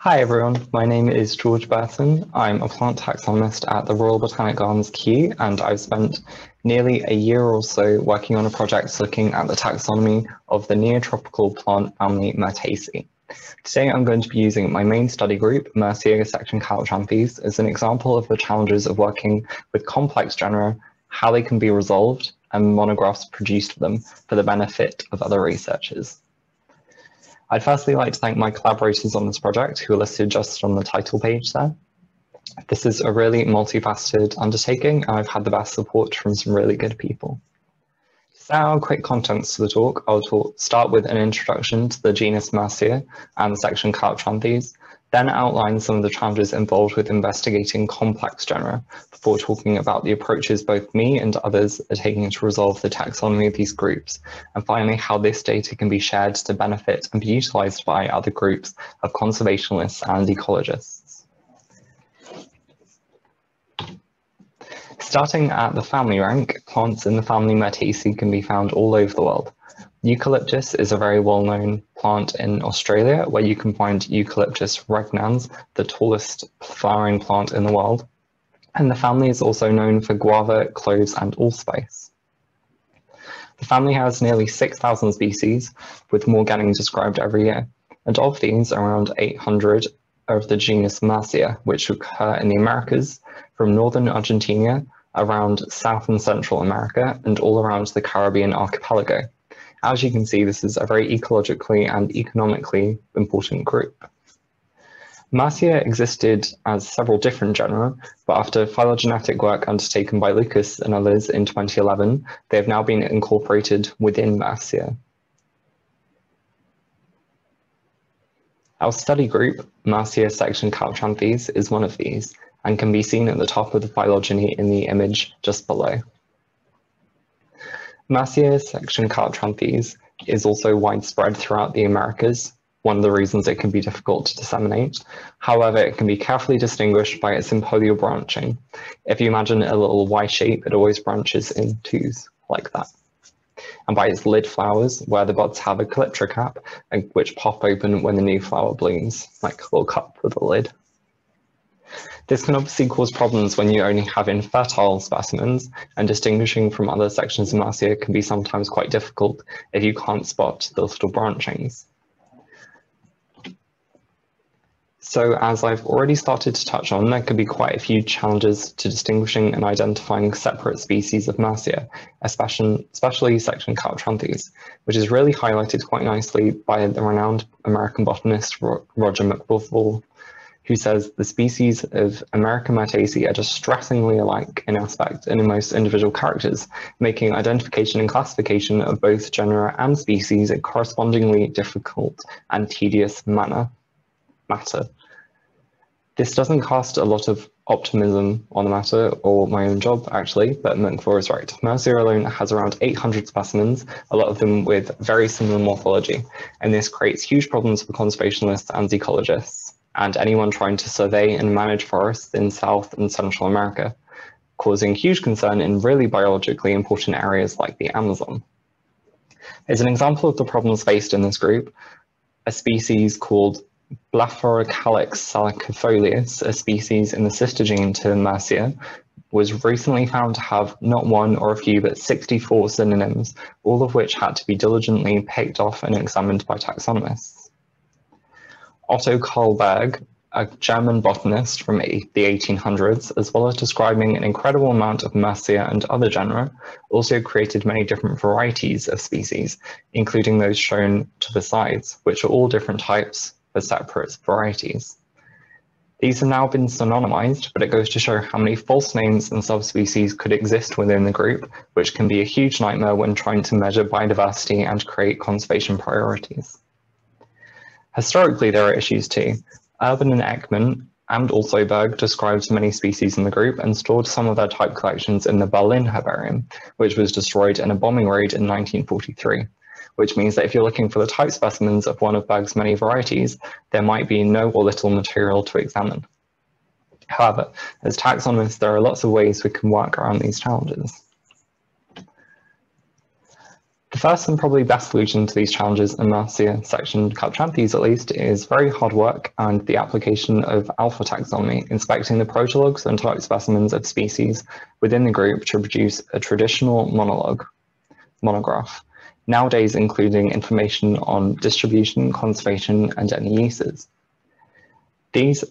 Hi everyone, my name is George Burton. I'm a plant taxonomist at the Royal Botanic Gardens Kew, and I've spent nearly a year or so working on a project looking at the taxonomy of the neotropical plant family Myrtaceae. Today I'm going to be using my main study group, Myrcia section Calyptranthes, as an example of the challenges of working with complex genera, how they can be resolved, and monographs produced for them for the benefit of other researchers. I'd firstly like to thank my collaborators on this project, who are listed just on the title page there. This is a really multifaceted undertaking, and I've had the best support from some really good people. To set out quick contents to the talk, I'll start with an introduction to the genus Myrcia and the section Calyptranthes, then outline some of the challenges involved with investigating complex genera, before talking about the approaches both me and others are taking to resolve the taxonomy of these groups, and finally how this data can be shared to benefit and be utilised by other groups of conservationists and ecologists. Starting at the family rank, plants in the family Myrtaceae can be found all over the world. Eucalyptus is a very well-known plant in Australia, where you can find Eucalyptus regnans, the tallest flowering plant in the world. And the family is also known for guava, cloves, and allspice. The family has nearly 6,000 species, with more getting described every year. And of these, around 800 are of the genus Myrcia, which occur in the Americas, from northern Argentina, around South and Central America, and all around the Caribbean archipelago. As you can see, this is a very ecologically and economically important group. Myrcia existed as several different genera, but after phylogenetic work undertaken by Lucas and others in 2011, they have now been incorporated within Myrcia. Our study group, Myrcia section Calyptranthes, is one of these, and can be seen at the top of the phylogeny in the image just below. Myrcia section Calyptranthes is also widespread throughout the Americas, one of the reasons it can be difficult to disseminate. However, it can be carefully distinguished by its sympodial branching. If you imagine a little Y shape, it always branches in twos, like that. And by its lid flowers, where the buds have a calyptra cap, which pop open when the new flower blooms, like a little cup with a lid. This can obviously cause problems when you only have infertile specimens, and distinguishing from other sections of Myrcia can be sometimes quite difficult if you can't spot the little branchings. So as I've already started to touch on, there can be quite a few challenges to distinguishing and identifying separate species of Myrcia, especially section Calyptranthes, which is really highlighted quite nicely by the renowned American botanist Roger McBuffle, who says the species of American Myrtaceae are distressingly alike in aspect and in most individual characters, making identification and classification of both genera and species a correspondingly difficult and tedious matter. This doesn't cast a lot of optimism on the matter, or my own job actually, but McBuffle is right. Myrcia alone has around 800 specimens, a lot of them with very similar morphology, and this creates huge problems for conservationists and ecologists, and anyone trying to survey and manage forests in South and Central America, causing huge concern in really biologically important areas like the Amazon. As an example of the problems faced in this group, a species called Blaphorocalix salicifolius, a species in the sister gene to Myrcia, was recently found to have not one or a few but 64 synonyms, all of which had to be diligently picked off and examined by taxonomists. Otto Karlberg, a German botanist from the 1800s, as well as describing an incredible amount of Myrcia and other genera, also created many different varieties of species, including those shown to the sides, which are all different types for separate varieties. These have now been synonymized, but it goes to show how many false names and subspecies could exist within the group, which can be a huge nightmare when trying to measure biodiversity and create conservation priorities. Historically, there are issues too. Urban and Ekman, and also Berg, described many species in the group and stored some of their type collections in the Berlin Herbarium, which was destroyed in a bombing raid in 1943. Which means that if you're looking for the type specimens of one of Berg's many varieties, there might be no or little material to examine. However, as taxonomists, there are lots of ways we can work around these challenges. The first and probably best solution to these challenges in Myrcia section Calyptranthes at least is very hard work and the application of alpha taxonomy, inspecting the protologs and type specimens of species within the group to produce a traditional monograph, nowadays including information on distribution, conservation, and any uses. These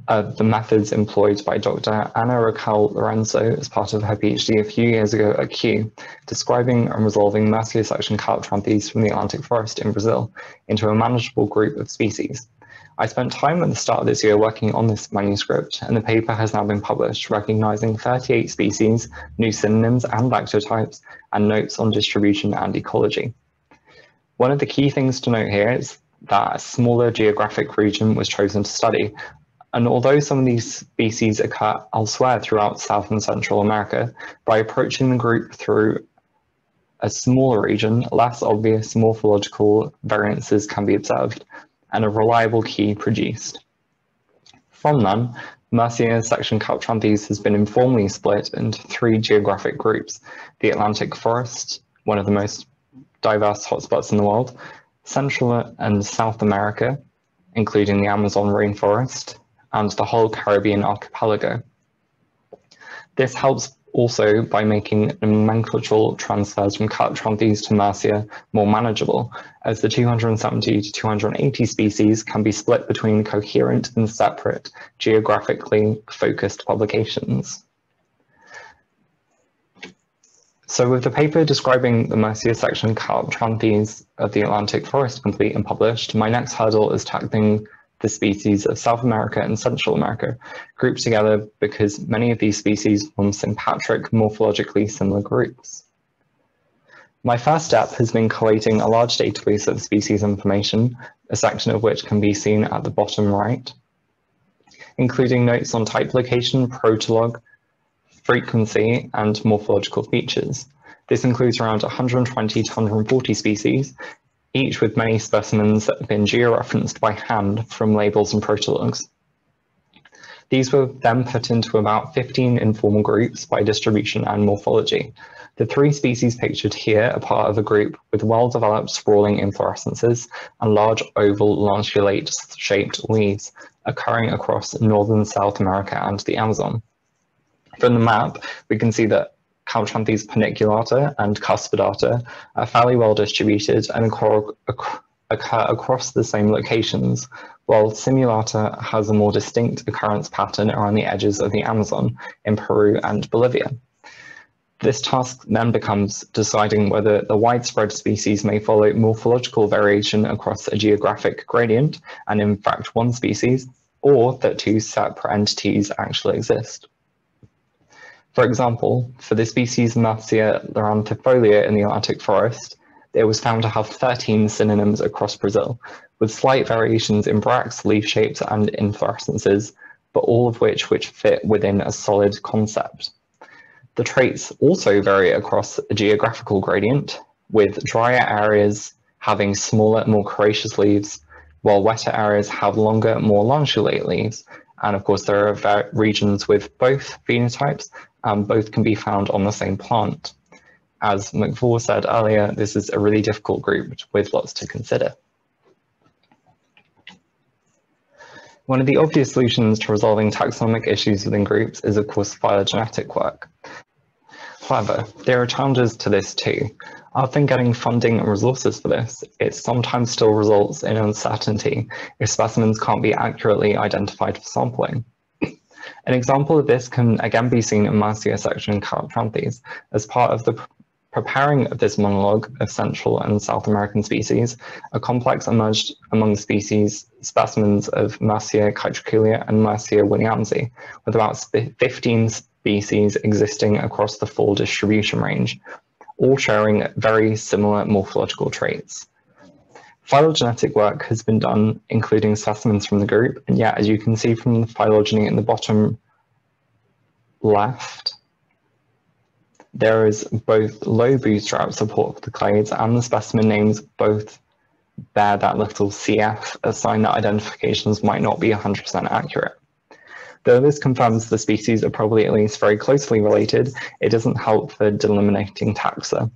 are the methods employed by Dr. A.R.Lourenço as part of her PhD a few years ago at Kew, describing and resolving Myrcia section Calyptranthes from the Atlantic forest in Brazil into a manageable group of species. I spent time at the start of this year working on this manuscript, and the paper has now been published, recognizing 38 species, new synonyms and lactotypes, and notes on distribution and ecology. One of the key things to note here is that a smaller geographic region was chosen to study. And although some of these species occur elsewhere throughout South and Central America, by approaching the group through a smaller region, less obvious morphological variances can be observed, and a reliable key produced. From them, Myrcia section Calyptranthes has been informally split into 3 geographic groups: the Atlantic forest, one of the most diverse hotspots in the world, Central and South America, including the Amazon rainforest, and the whole Caribbean archipelago. This helps also by making nomenclatural transfers from Calyptranthes to Myrcia more manageable, as the 270 to 280 species can be split between coherent and separate, geographically focused publications. So with the paper describing the Myrcia section Calyptranthes of the Atlantic forest complete and published, my next hurdle is tackling the species of South America and Central America, grouped together because many of these species form sympatric, morphologically similar groups. My first step has been collating a large database of species information, a section of which can be seen at the bottom right, including notes on type location, protolog, frequency, and morphological features. This includes around 120 to 140 species, each with many specimens that have been georeferenced by hand from labels and protologs. These were then put into about 15 informal groups by distribution and morphology. The 3 species pictured here are part of a group with well-developed sprawling inflorescences and large oval lanceolate-shaped leaves occurring across northern South America and the Amazon. From the map, we can see that Calyptranthes paniculata and cuspidata are fairly well distributed and occur across the same locations, while simulata has a more distinct occurrence pattern around the edges of the Amazon in Peru and Bolivia. This task then becomes deciding whether the widespread species may follow morphological variation across a geographic gradient, and in fact one species, or that 2 separate entities actually exist. For example, for the species Myrcia larantifolia in the Atlantic forest, it was found to have 13 synonyms across Brazil, with slight variations in bracts, leaf shapes, and inflorescences, but all of which fit within a solid concept. The traits also vary across a geographical gradient, with drier areas having smaller, more coriaceous leaves, while wetter areas have longer, more lanceolate leaves. And of course, there are regions with both phenotypes, and both can be found on the same plant. As McFall said earlier, this is a really difficult group with lots to consider. One of the obvious solutions to resolving taxonomic issues within groups is, of course, phylogenetic work. However, there are challenges to this too. Often getting funding and resources for this, it sometimes still results in uncertainty if specimens can't be accurately identified for sampling. An example of this can again be seen in Myrcia section Calyptranthes. As part of the preparing of this monologue of Central and South American species, a complex emerged among specimens of Myrcia caetroculia and Myrcia williamsi, with about 15 species existing across the full distribution range, all sharing very similar morphological traits. Phylogenetic work has been done, including specimens from the group, and yet, as you can see from the phylogeny in the bottom left, there is both low bootstrap support for the clades, and the specimen names both bear that little CF, a sign that identifications might not be 100% accurate. Though this confirms the species are probably at least very closely related, it doesn't help for delimiting taxa.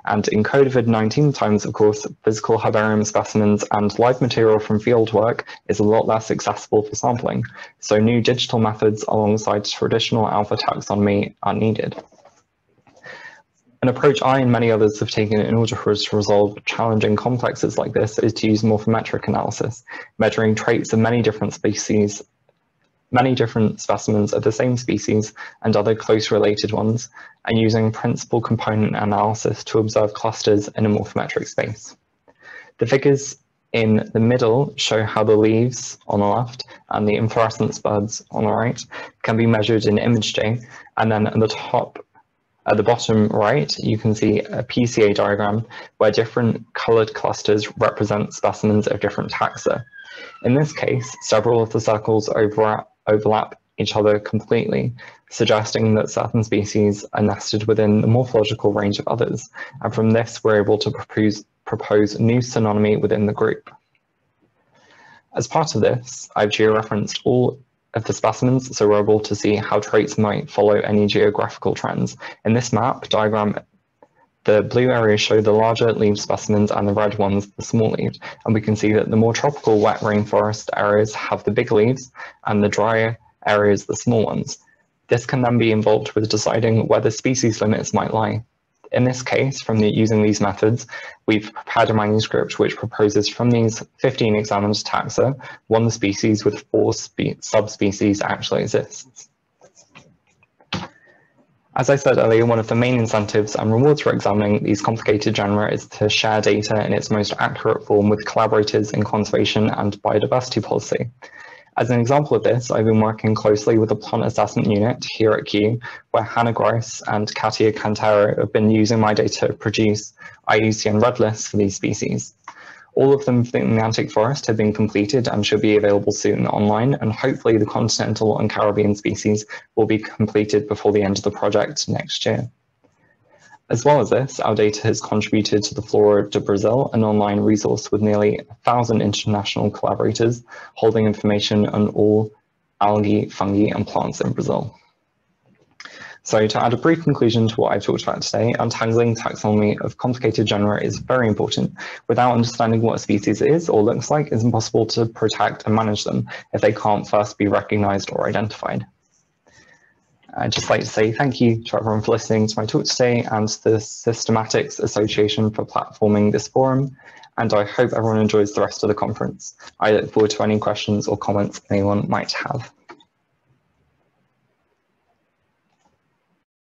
And in COVID-19 times, of course, physical herbarium specimens and live material from fieldwork is a lot less accessible for sampling. So new digital methods alongside traditional alpha taxonomy are needed. An approach I and many others have taken in order for us to resolve challenging complexes like this is to use morphometric analysis, measuring traits of many different species, many different specimens of the same species and other close related ones, and using principal component analysis to observe clusters in a morphometric space. The figures in the middle show how the leaves on the left and the inflorescence buds on the right can be measured in ImageJ, and then at the bottom right, you can see a PCA diagram where different coloured clusters represent specimens of different taxa. In this case, several of the circles overlap each other completely, suggesting that certain species are nested within the morphological range of others, and from this we're able to propose new synonymy within the group. As part of this, I've georeferenced all of the specimens, so we're able to see how traits might follow any geographical trends. In this map diagram, the blue areas show the larger leaf specimens and the red ones the small leaves, and we can see that the more tropical wet rainforest areas have the big leaves and the drier areas the small ones. This can then be involved with deciding where the species limits might lie. In this case, using these methods, we've prepared a manuscript which proposes from these 15 examined taxa, one species with 4 subspecies actually exists. As I said earlier, one of the main incentives and rewards for examining these complicated genera is to share data in its most accurate form with collaborators in conservation and biodiversity policy. As an example of this, I've been working closely with the plant assessment unit here at Kew, where Hannah Grice and Katia Cantero have been using my data to produce IUCN Red Lists for these species. All of them for the Atlantic forest have been completed and should be available soon online, and hopefully the continental and Caribbean species will be completed before the end of the project next year. As well as this, our data has contributed to the Flora de Brazil, an online resource with nearly 1,000 international collaborators holding information on all algae, fungi, and plants in Brazil. So to add a brief conclusion to what I've talked about today, untangling taxonomy of complicated genera is very important. Without understanding what a species is or looks like, it's impossible to protect and manage them if they can't first be recognized or identified. I'd just like to say thank you to everyone for listening to my talk today and to the Systematics Association for platforming this forum, and I hope everyone enjoys the rest of the conference. I look forward to any questions or comments anyone might have.